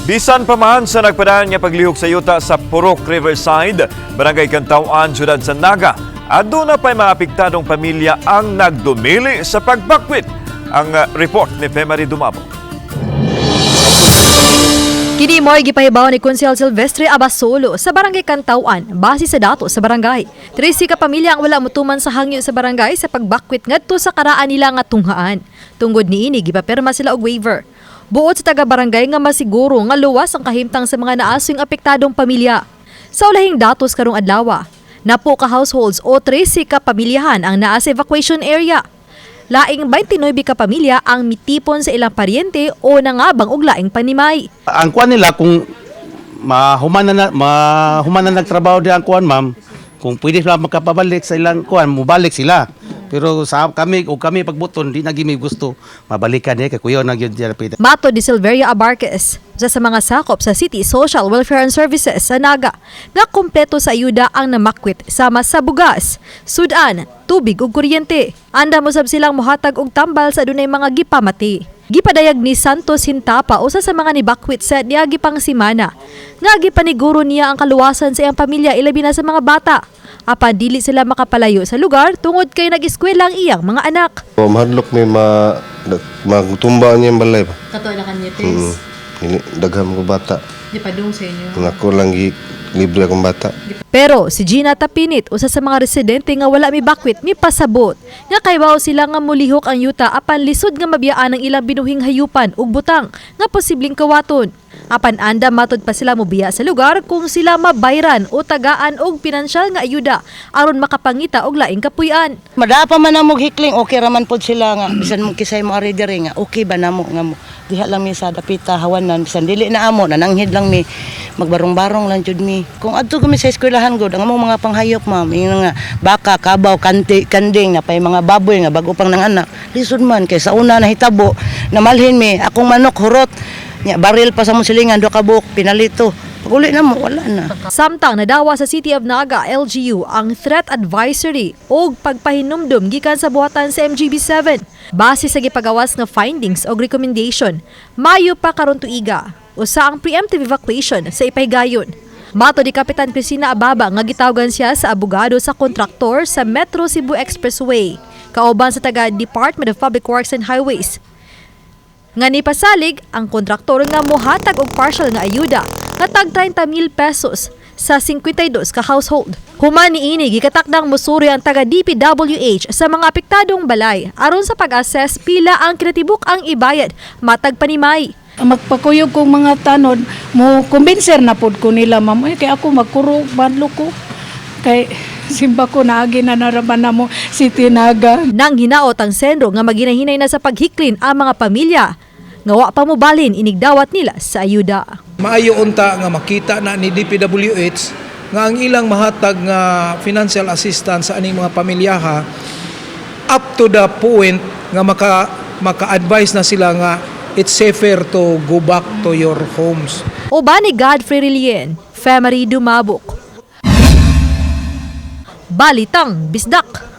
Bisan pa man sa nagpadaan nga paglihok sa yuta sa Purok Riverside, Barangay Cantauan, Syudad San Naga, adto na pa'y mga apektadong pamilya ang nagdumili sa pagbakwit. Ang report ni Femari Dumabo. Kini mo'y gipahibaw ni Konsehal Silvestre Abasolo sa Barangay Cantauan, base sa dato sa barangay. 13 ka pamilya ang wala mutuman sa hangyo sa barangay sa pagbakwit ngadto sa karaan nila nga tunghaan. Tungod niini gipapirma sila og waiver. Buot sa taga-barangay nga masiguro nga luwas ang kahimtang sa mga naaswing apektadong pamilya. Sa ulahing datos karong adlaw, napo ka households o 13 ka pamilyahan ang naa sa evacuation area. Laing 29 ka pamilya ang mitipon sa ilang paryente o nangabang og laing panimay. Ang kuan nila kung mahuman na nagtrabaho di ang kuan ma'am, kung pwede sila makapabalik sa ilang kuan, mubalik sila. Pero sa kami pagbuton di na gimi gusto mabalikan kay kuya na gyud pita. Mato di Silveria Abarques sa mga sakop sa City Social Welfare and Services sa Naga nga kompleto sa ayuda ang namakwit sama sa bugas, sudan, tubig ug kuryente. Anda mo sab silang mohatag og tambal sa dunay mga gipamati. Gipadayag ni Santos Hintapa usa sa mga nibakwit sa niagi pang simana nga gipaniguro niya ang kaluwasan sa iyang pamilya ilabi na sa mga bata. Apan dili sila makapalayo sa lugar tungod kay nag-eskwela ang iyang mga anak. Mahadlok may magtumba niya ang balay ba? Kato na kanyetes. Dagham ko bata. Di padung sa inyo. Ako lang libre akong bata. Pero si Gina Tapinit, usa sa mga residente nga wala mi bakwit, mi pasabot nga kaybaw sila nga mulihok ang yuta apan lisod nga mabiyaan ang ilang binuhing hayupan ug butang nga posibleng kawaton. Apan anda matod pa sila mobiya sa lugar kung sila mabayran o tagaan og pinansyal nga ayuda aron makapangita og laing kapuy-an. Madapa man namog hikling, okay raman pod sila nga bisan mo kisay mo ari diri nga okay ba namo nga mo diha lang mi sa dapita hawanan bisan dili na amo nananghid lang mi magbarong-barong lang jud mi. Kung adto kami sa eskwelahan gud ang among mga panghayop ma'am nga baka, kabaw, kanding na pay mga baboy nga bago pang nanganak lisod man kay sa una nahitabo namalhin mi akong manok hurot nya baril pa sa mong silingan do ka buok pinalito. Pag-uli na mo, wala na. Samtang nadawa sa City of Naga, LGU, ang threat advisory o pagpahinumdum gikan sa buhatan sa MGB-7. Base sa gipagawas nga findings o recommendation, Mayo pa karon tuiga, usa ang preemptive evacuation sa Ipaygayon. Mato di Kapitan Cristina Ababa nga gitawgan siya sa abogado sa kontraktor sa Metro Cebu Expressway, kauban sa taga Department of Public Works and Highways. Nga ni pasalig ang kontraktor nga mohatag og partial nga ayuda nga tag 30,000 pesos sa 52 ka household. Human niini gikatakdang musuri ang taga DPWH sa mga apektadong balay aron sa pag-assess pila ang kinatibuk ang ibayad matag panimay. Magpakuyog kong mga tanod mo kumbinser na pod ko nila ma'am kay ako magkuro badlo ko kay simba ko naagi na naraman na mo City Naga. Nang hinaot ang sendro nga maginahinay na sa paghiklin ang mga pamilya, nga wa pa mobalin inigdawat nila sa ayuda. Maayo unta nga makita na ni DPWH nga ang ilang mahatag nga financial assistance sa aning mga pamilyaha up to the point nga maka-advise na sila nga it's safer to go back to your homes. Uban ni Godfrey Rilien, Femari Dumabok. Balitang Bisdak.